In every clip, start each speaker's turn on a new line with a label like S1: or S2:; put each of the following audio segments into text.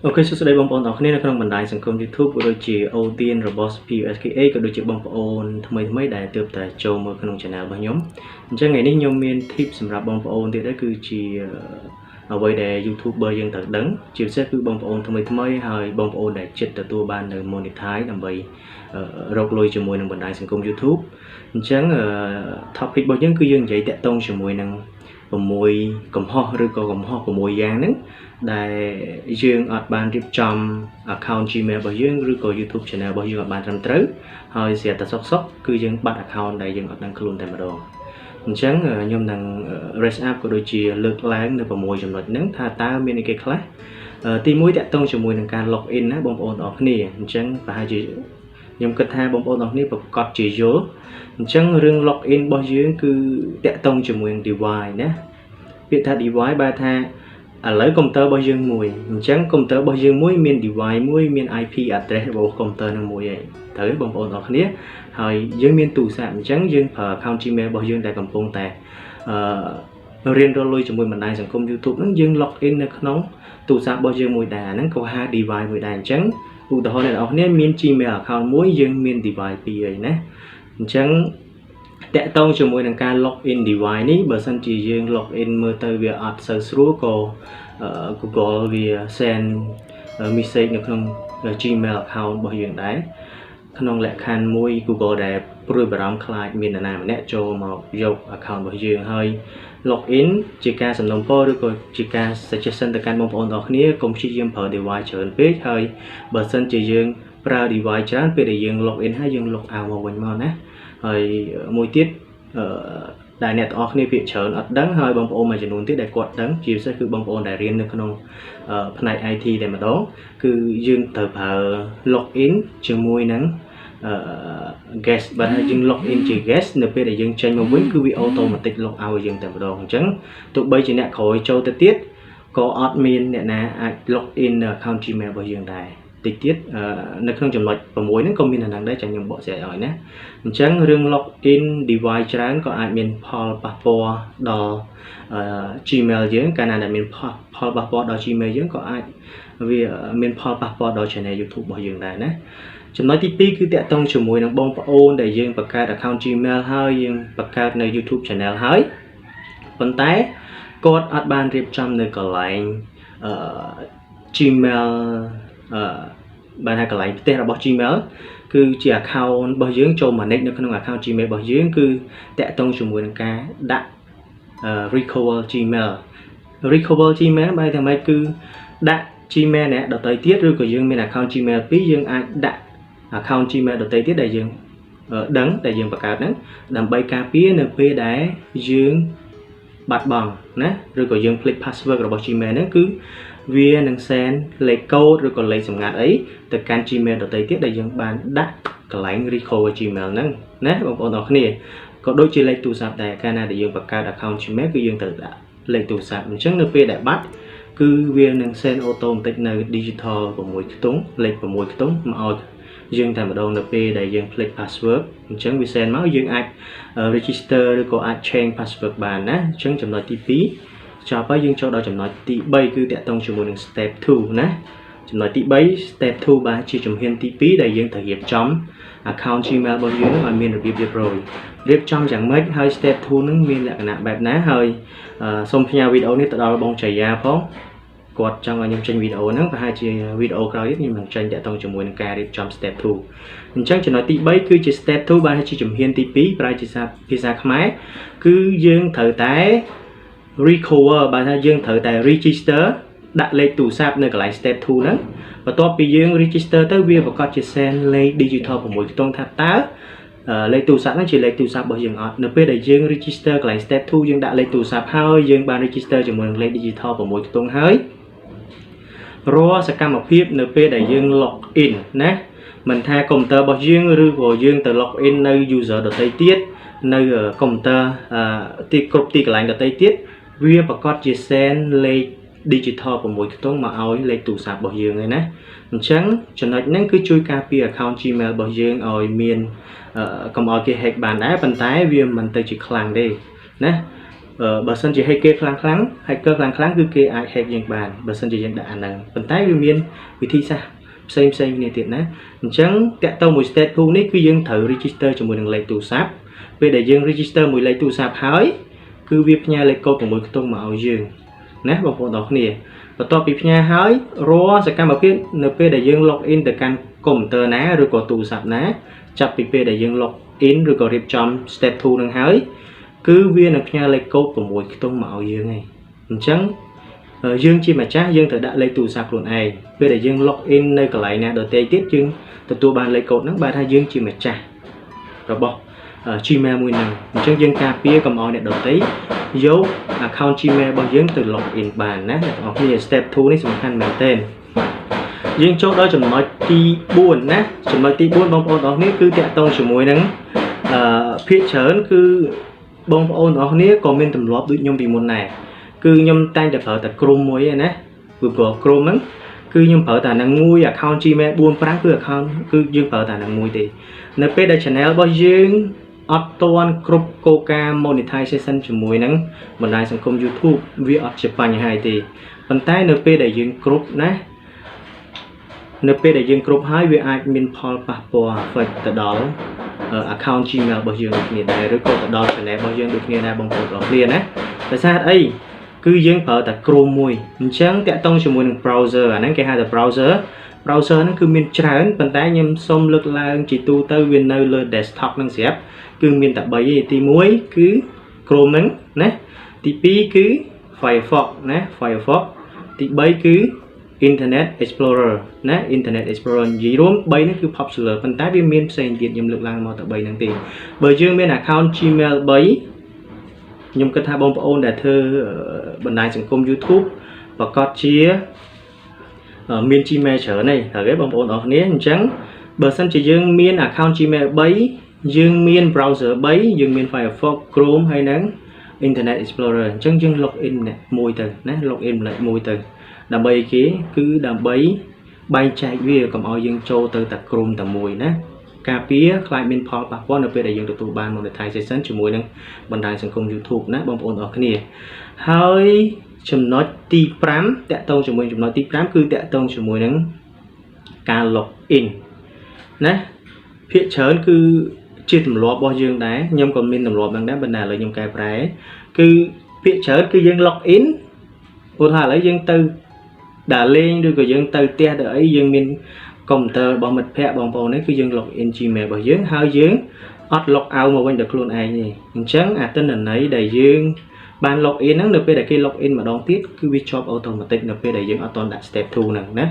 S1: Ok, số đây bông ôn ở này là trong bản đại sản công YouTube của đôi chỉ ưu tiên robot POSKH của đôi chỉ bông ôn mấy đại tiếp tại châu mở trong channel bao nhóm. Trong ngày nay nhóm miền tip sầm rạp bông ôn thì đó cứ chỉ ở với để YouTuber dân thật đấng chiều sẽ cứ bông ôn mấy hay bông ôn để chết từ tua ban từ monetize làm vậy rốc lôi cho mùi năng bản đại sản công YouTube. Chẳng topic bao nhóm cứ dân dạy tẹt tông cho mùi năng mùi cầm ho rồi có cầm ho của mùi giang nứng đại dương ở ban tiếp trong account Gmail bao dương rồi có YouTube channel bao dương ở ban trăm trứហើយsẽ ta sóc cứ dương bắt account đại dương ở đang luôn tại mà đồ chẳng nhôm năng raise up của đôi chia lực láng nơi vào mùi trong luật nứng tha ta miền cái class tìm mũi tẹt tông cho mùi năng can login á bông ôn ở này chẳng và hai chị nhôm kết hai bông ôn ở này và cọt chỉ dấu chẳng riêng login bao dương cứ tẹt tông cho mùi device nhé việc tha device ba tha lấy công tơ bao dương mùi chẳng công tơ bao dương mùi miền device mùi miền IP address của công tơ năng mùi ấy tới bông ôn ở nàyហើយយើងមានទូរស័ព្ទអញ្ចឹងយើងប្រើ account Gmail របស់យើងដែលកំពុងតែរៀនរលួយជាមួយបណ្ដាញសង្គម YouTube ហ្នឹងយើង log in នៅក្នុងទូរស័ព្ទរបស់យើងមួយដែរហ្នឹងក៏ហៅ device មួយដែរអញ្ចឹងឧទាហរណ៍អ្នកនរគ្នាមាន Gmail account មួយយើងមាន device ពីរអីណាអញ្ចឹងតាក់ទងជាមួយនឹងការ log in device នេះបើសិនជាយើង log in មើលទៅវាអត់សូវស្រួលក៏ Google វា send message នៅក្នុង Gmail account របស់យើងដែរក្នុងលក្ខខណ្ឌមួយ Google ដែលព្រួយបារម្ភខ្លាចមាននរណាម្នាក់ចូលមកយក account របស់យើងហើយ login ជាការសំណូមពរឬក៏ជាការ suggestion ទៅកាន់បងប្អូនទាំងគ្នាកុំព្យាយាមប្រើ device ច្រើនពេកហើយបើសិនជាយើងប្រើ device ច្រើនពេលដែលយើង login ហើយយើង log out មកវិញមកណាហើយមួយទៀតដែលអ្នកទាំងអស់គ្នាភាគច្រើនអត់ដឹងហើយបងប្អូនមួយចំនួនទៀតដែលគាត់ដឹងជាពិសេសគឺបងប្អូនដែលរៀននៅក្នុងផ្នែក IT តែម្ដងគឺយើងត្រូវប្រើ login ជាមួយនឹងguest បើថាយើង login ជា guest នៅពេលដែលយើងចេញមកវិញគឺវា automatic log out យើងតែម្ដងអញ្ចឹងទោះបីជាអ្នកក្រោយចូលទៅទៀតក៏អត់មានអ្នកណាអាច login នៅ account Gmail របស់យើងដែរតិចទៀតនៅក្នុងចំណុច6ហ្នឹងក៏មានអាហ្នឹងដែរចាំខ្ញុំបកស្រាយឲ្យណាអញ្ចឹងរឿង login device ច្រើនក៏អាចមានផលប៉ះពាល់ដល់ Gmail យើងកាលណាដែលមានផលប៉ះពាល់ដល់ Gmail យើងក៏អាចវាមានផលប៉ះពាល់ដល់ channel YouTube របស់យើងដែរណាចំណុចទី2គឺតាក់ទងជាមួយនឹងបងប្អូនដែលយើងបង្កើត account Gmail ហើយយើងបង្កើតនៅ YouTube channel ហើយប៉ុន្តែគាត់អត់បានរៀបចំនៅកន្លែងGmail បានហើយកន្លែងផ្ទះរបស់ Gmail គឺជា account របស់យើងចូល manage នៅក្នុង account Gmail របស់យើងគឺតាក់ទងជាមួយនឹងការដាក់ recover Gmail បែរតែម៉េចគឺដាក់ Gmail អ្នកដទៃទៀតឬក៏យើងមាន account Gmail ពីរយើងអាចដាក់ account Gmail ដទៃទៀតដែលយើងដឹងដែលយើងបង្កើតហ្នឹងដើម្បីការពារនៅពេលដែលយើងបាត់បង់ណាឬក៏យើងភ្លេច password របស់ Gmail ហ្នឹងគឺវានឹង send លេខកូដឬក៏លេខសម្ងាត់អីទៅកាន់ Gmail ដទៃទៀតដែលយើងបានដាក់កន្លែង recover Gmail ហ្នឹងណាបងប្អូនទាំងគ្នាក៏ដូចជាលេខទូរស័ព្ទដែរកាលណាដែលយើងបង្កើត account Gmail គឺយើងត្រូវដាក់លេខទូរស័ព្ទអញ្ចឹងនៅពេលដែលបាត់គឺវានឹង send automatic នៅ digital 6ខ្ទង់លេខ6ខ្ទង់មកឲ្យយើងតែម្ដងនៅពេលដែលយើងភ្លេច password អញ្ចឹងវា send មកយើងអាច register ឬក៏អាច change password បានណាអញ្ចឹងចំណុចទី2ចប់ហើយយើងចូលដល់ចំណុចទី3គឺតាក់ទងជាមួយនឹង step 2ណាចំណុចទី3 step 2បាទជាជំហានទី2ដែលយើងត្រូវរៀបចំ account Gmail របស់យើងនឹងឲ្យមានរបៀបរៀបរយរៀបចំយ៉ាងម៉េចហើយ step 2នឹងមានលក្ខណៈបែបណាហើយសូមផ្ញើវីដេអូនេះទៅដល់បងចៃយ៉ាផងគាត់ចង់ឲ្យខ្ញុំចេញវីដេអូហ្នឹងប្រហែលជាវីដេអូក្រោយទៀតខ្ញុំនឹងចេញតាក់ទងជាមួយនឹងការរៀបចំ step 2អញ្ចឹងចំណុចទី3គឺជា step 2បាទជាជំហានទី2ប្រែជាភាសាខ្មែរគឺយើងត្រូវតែ recover បាទថាយើងត្រូវតែ register ដាក់លេខទូរស័ព្ទនៅកន្លែង step 2ហ្នឹងបន្ទាប់ពីយើង register ទៅវាប្រកាសជា send លេខ digital 6ខ្ទង់ថាតើលេខទូរស័ព្ទហ្នឹងជាលេខទូរស័ព្ទរបស់យើងអត់នៅពេលដែលយើង register កន្លែង step 2យើងដាក់លេខទូរស័ព្ទហើយយើងបាន register ជាមួយនឹងលេខ digital 6ខ្ទង់ហើយរាល់សកម្មភាពនៅពេលដែលយើង log in ណាមិនថាកុំព្យូទ័ររបស់យើងឬក៏យើងទៅ log in នៅ user ដទៃទៀតនៅកុំព្យូទ័រទីគ្រប់ទីកន្លែងដទៃទៀតវាប្រកាសជា send លេខ digital 6ខ្ទង់មកឲ្យលេខទូរស័ព្ទរបស់យើងឯណាអញ្ចឹងចំណុចហ្នឹងគឺជួយការពារ account Gmail របស់យើងឲ្យមានកុំឲ្យគេ hack បានដែរប៉ុន្តែវាមិនទៅជាខ្លាំងទេណា បើសិនជា hacker ខ្លាំងគឺគេអាច hack យើងបានបើសិនជាយើងដាក់អាហ្នឹងប៉ុន្តែវាមានវិធីសាស្ត្រផ្សេងគ្នាទៀតណាអញ្ចឹងតាក់ទងមួយ state tool នេះគឺយើងត្រូវ register ជាមួយនឹងលេខទូរស័ព្ទពេលដែលយើង register មួយលេខទូរស័ព្ទហើយគឺវាផ្ញើលេខកូដ6ខ្ទង់មកឲ្យយើងណាបងប្អូនទាំងគ្នាបន្ទាប់ពីផ្ញើហើយរាល់សកម្មភាពនៅពេលដែលយើង log in ទៅកាន់កុំព្យូទ័រណាឬក៏ទូរស័ព្ទណាចាប់ពីពេលដែលយើង log in ឬក៏រៀបចំ step 2 នឹងហើយគឺវានឹងផ្ញើលេខកូដ6ខ្ទង់មកឲ្យយើងឯងអញ្ចឹងយើងជាម្ចាស់យើងត្រូវដាក់លេខទូរស័ព្ទខ្លួនឯងពេលដែលយើង log in នៅកន្លែងណាដទៃទៀតយើងទទួលបានលេខកូដហ្នឹងបែរថាយើងជាម្ចាស់របស់ Gmail មួយហ្នឹងអញ្ចឹងយើងការពារកុំឲ្យអ្នកដទៃយក account Gmail របស់យើងទៅ log in បានណាអ្នកទាំងអស់គ្នា step 2 នេះសំខាន់មែនទែនយើងចូលដល់ចំណុចទី4ណាចំណុចទី4បងប្អូនទាំងអស់គ្នាគឺតាក់ទងជាមួយនឹងភាគច្រើនគឺបងប្អូនទាំងអស់គ្នាក៏មានទម្លាប់ដូចខ្ញុំពីមុនដែរគឺខ្ញុំតែងតែប្រើតែក្រុមមួយឯណាគឺព្រោះក្រុមហ្នឹងគឺខ្ញុំប្រើតែនឹងមួយ account Gmail 4 5គឺ account គឺយើងប្រើតែនឹងមួយទេនៅពេលដែល channel របស់យើងអត់ទាន់គ្រប់គោលការណ៍ monetization ជាមួយនឹងបណ្ដាញសង្គម YouTube វាអត់ជាបញ្ហាទេប៉ុន្តែនៅពេលដែលយើងគ្រប់ណានៅពេលដែលយើងគ្រប់ហើយវាអាចមានផលប៉ះពាល់ affect ទៅដល់ account Gmail របស់យើងដូចគ្នាដែរឬក៏ទៅដល់ channel របស់យើងដូចគ្នាដែរបងប្អូនទាំងគ្នាណាដោយសារអីគឺយើងប្រើតែChromeមួយអញ្ចឹងតាក់ទងជាមួយនឹង browser អាហ្នឹងគេហៅថា browser ហ្នឹងគឺមានច្រើនប៉ុន្តែខ្ញុំសូមលើកឡើងជាទូទៅវានៅលើ desktop ហ្នឹងស្រាប់គឺមានតែ3ទេទី1គឺ Chrome ហ្នឹងណាទី2គឺ Firefox ណា Firefox ទី3គឺ Internet Explorer ណា Internet Explorer និយាយរួម3ហ្នឹងគឺ popular ប៉ុន្តែវាមានផ្សេងទៀតខ្ញុំលើកឡើងមកតែ3ហ្នឹងទេបើយើងមាន account Gmail 3ខ្ញុំគិតថាបងប្អូនដែលធ្វើបណ្ដាញសង្គម YouTube ប្រកាសជាមាន Gmail ច្រើនទេបងប្អូនអរគ្នាអញ្ចឹងបើសិនជាយើងមាន account Gmail 3យើងមាន browser 3យើងមាន Firefox Chrome ហើយនឹង Internet Explorer អញ្ចឹងយើង login មួយទៅណា login មួយទៅដើម្បីគេគឺដើម្បីបែងចែកវាកុំឲ្យយើងចូលទៅតែChromeតែមួយណាការពារខ្លាចមានផលប៉ះពាល់នៅពេលដែលយើងទទួលបាន monetization ជាមួយនឹងបណ្ដាញសង្គម YouTube ណាបងប្អូនអរគ្នាហើយចំណុចទី5តាក់ទងជាមួយចំណុចទី5គឺតាក់ទងជាមួយនឹងការ log in ណាភាគច្រើនគឺជាទម្លាប់របស់យើងដែរខ្ញុំក៏មានទម្លាប់ហ្នឹងដែរប៉ុន្តែឥឡូវខ្ញុំកែប្រែគឺភាគច្រើនគឺយើង log in ព្រោះថាឥឡូវយើងទៅដើរលេងឬក៏យើងទៅផ្ទះទៅអីយើងមានកុំព្យូទ័ររបស់មិត្តភ័ក្តិបងប្អូននេះគឺយើង log in Gmail របស់យើងហើយយើងអត់ log out មកវិញដល់ខ្លួនឯងទេអញ្ចឹងអាទិន្នន័យដែលយើងបាន log in ហ្នឹងនៅពេលដែលគេ log in ម្ដងទៀតគឺវាជាប់ automatic នៅពេលដែលយើងអត់ទាន់ដាក់ step 2 ហ្នឹងណា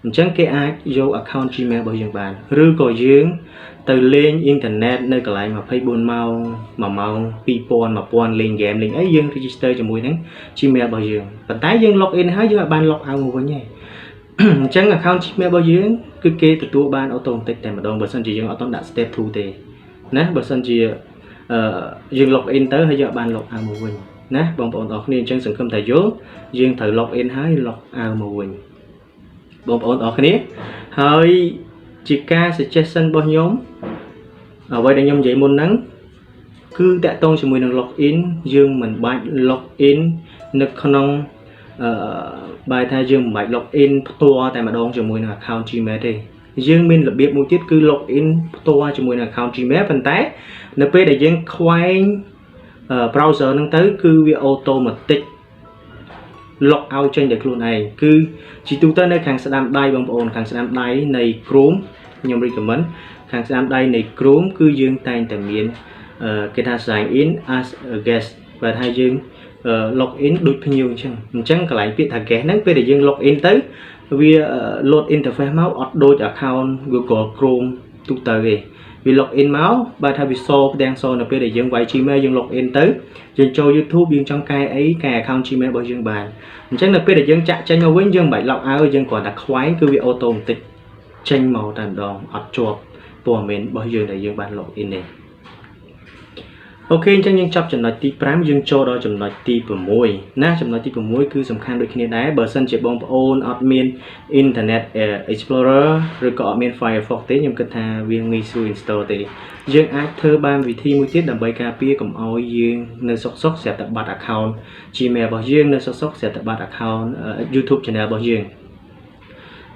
S1: អញ្ចឹងគេអាចយក account Gmail របស់យើងបានឬក៏យើងទៅលេងអ៊ីនធឺណិតនៅកន្លែង24ម៉ោង1ម៉ោង2000 1000លេង game លេងអីយើង register ជាមួយនឹង Gmail របស់យើងប៉ុន្តែយើង log in ហើយយើងអាចបាន log out មកវិញទេអញ្ចឹង account Gmail របស់យើងគឺគេទទួលបាន automatic តែម្ដងបើសិនជាយើងអត់ទាន់ដាក់ step 2 ទេណាបើសិនជាយើង log in ទៅហើយយើងអាចបាន log out មកវិញណាបងប្អូនអរគ្នាអញ្ចឹងសង្ឃឹមថាយល់យើងត្រូវ log in ហើយ log out មកវិញបងប្អូនអរគ្នាហើយជាការ suggestion របស់ខ្ញុំអ្វីដែលខ្ញុំនិយាយមុនហ្នឹងគឺតាក់ទងជាមួយនឹង login យើងមិនបាច់ login នៅក្នុងបែរថាយើងមិនបាច់ login ផ្ទាល់តែម្ដងជាមួយនឹង account Gmail ទេយើងមានរបៀបមួយទៀតគឺ login ផ្ទាល់ជាមួយនឹង account Gmail ប៉ុន្តែនៅពេលដែលយើងខ្វែង browser ហ្នឹងទៅគឺវា automatic log out ចេញតែខ្លួនឯងគឺជាទូទៅនៅខាងស្ដាំដៃបងប្អូនខាងស្ដាំដៃនៃ Chrome ខ្ញុំ recommend ខាងស្ដាំដៃនៃ Chrome គឺយើងតែងតែមានគេថា sign in as a guest បើថាយើង log in ដូចភ្ញៀវអញ្ចឹងកន្លែងពាក្យថា guest ហ្នឹងពេលដែលយើង log in ទៅវា load interface មកអត់ដូច account Google Chrome ទូទៅទេវា log in មកបើថាវាសផ្ទាំងសនៅពេលដែលយើងវាយ Gmail យើង log in ទៅយើងចូល YouTube យើងចង់កែអីកែ account Gmail របស់យើងបានអញ្ចឹងនៅពេលដែលយើងចាក់ចេញមកវិញយើងមិនបាច់ log out យើងគ្រាន់តែខ្វែងគឺវា automatic ចេញមកតែម្ដងអត់ជាប់ព័ត៌មានរបស់យើងដែលយើងបាន log in ទេ អូខេអញ្ចឹងយើងចាប់ចំណុចទី5យើងចូលដល់ចំណុចទី6ណាចំណុចទី6គឺសំខាន់ដូចគ្នាដែរបើសិនជាបងប្អូនអត់មាន Internet Explorer ឬក៏អត់មាន Firefox ទេខ្ញុំគិតថាវាងាយស្រួល install ទេយើងអាចធ្វើបានវិធីមួយទៀតដើម្បីការពារកុំឲ្យយើងនៅសុកស្រាប់តែបាត់ account Gmail របស់យើងនៅសុកស្រាប់តែបាត់ account YouTube channel របស់យើង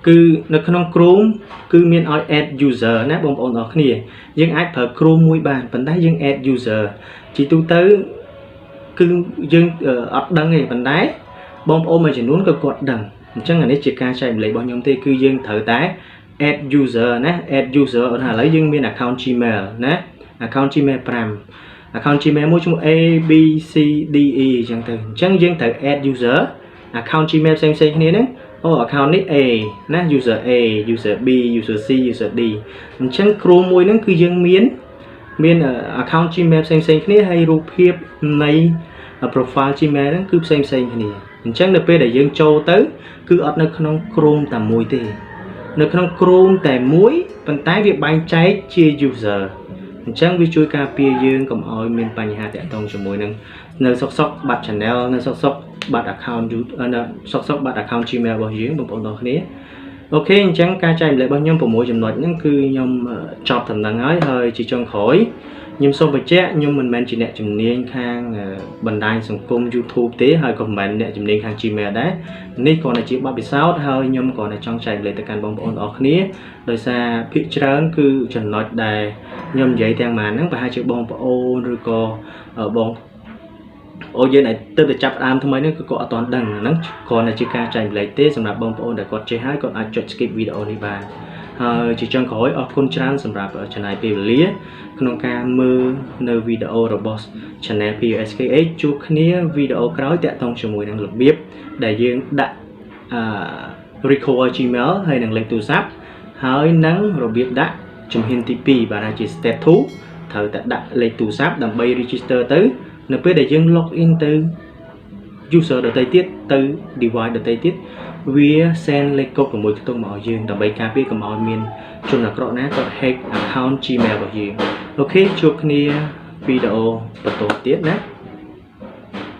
S1: គឺនៅក្នុង Chrome គឺមានឲ្យ add user ណាបងប្អូនអរគ្នាយើងអាចប្រើ Chrome មួយបានប៉ុន្តែយើង add user ជាទូទៅគឺយើងអត់ដឹងទេប៉ុន្តែបងប្អូនមួយចំនួនក៏គាត់ដឹងអញ្ចឹងអានេះជាការចែកម្លែករបស់ខ្ញុំទេគឺយើងត្រូវតែ add user ណា add user ឥឡូវយើងមាន account Gmail ណា account Gmail 5 account Gmail មួយឈ្មោះ ABCDE អញ្ចឹងទៅអញ្ចឹងយើងត្រូវ add user account Gmail ផ្សេងៗគ្នាហ្នឹងaccount នេះ A ណា user A user B user C user D អញ្ចឹង Chrome មួយហ្នឹងគឺយើងមាន account Gmail ផ្សេងៗគ្នាហើយរូបភាពនៃ profile Gmail ហ្នឹងគឺផ្សេងគ្នាអញ្ចឹងនៅពេលដែលយើងចូលទៅគឺអត់នៅក្នុង Chrome តែមួយទេនៅក្នុង Chrome តែមួយប៉ុន្តែវាបែងចែកជា user អញ្ចឹងវាជួយការពារយើងកុំឲ្យមានបញ្ហាតាក់ទងជាមួយនឹងនៅសុកបាត់ channel នៅសុកបាត់ account YouTube នៅសុកបាត់ account Gmail របស់យើងបងប្អូនទាំងគ្នាអូខេអញ្ចឹងការចែកម្លែករបស់ខ្ញុំ6ចំណុចហ្នឹងគឺខ្ញុំចប់ដំណឹងហើយជាចុងក្រោយខ្ញុំសូមបញ្ជាក់ខ្ញុំមិនមែនជាអ្នកជំនាញខាងបណ្ដាញសង្គម YouTube ទេហើយក៏មិនមែនអ្នកជំនាញខាង Gmail ដែរនេះគ្រាន់តែជាបទពិសោធន៍ហើយខ្ញុំគ្រាន់តែចង់ចែកម្លែកទៅកាន់បងប្អូនអរគ្នាដោយសារភាគច្រើនគឺចំណុចដែលខ្ញុំនិយាយទាំងម៉ានហ្នឹងប្រហែលជាបងប្អូនឬក៏បងយើងដែលទើបតែចាប់ផ្ដើមថ្មីហ្នឹងគឺគាត់អត់ទាន់ដឹងហ្នឹងគ្រាន់តែជាការចែកម្លែកទេសម្រាប់បងប្អូនដែលគាត់ចេះហើយគាត់អាចចុច skip វីដេអូនេះបានហើយជាចុងក្រោយអរគុណច្រើនសម្រាប់ចំណាយពេលវេលាក្នុងការមើលនៅវីដេអូរបស់ Channel POSKH ជួបគ្នាវីដេអូក្រោយតាក់ទងជាមួយនឹងរបៀបដែលយើងដាក់record Gmail ហើយនឹងលេខទូរស័ព្ទហើយនឹងរបៀបដាក់ជំហានទី2បាទជា step 2ត្រូវតែដាក់លេខទូរស័ព្ទដើម្បី register ទៅនៅពេលដែលយើង log in ទៅ user ដទៃទៀតទៅ device ដទៃទៀតវា send លេខកូដ6ខ្ទង់មកឲ្យយើងដើម្បីការពារកុំឲ្យមានជនអាក្រក់ណាគាត់ hack account Gmail របស់យើងអូខេជួបគ្នាវីដេអូបន្តទៀតណា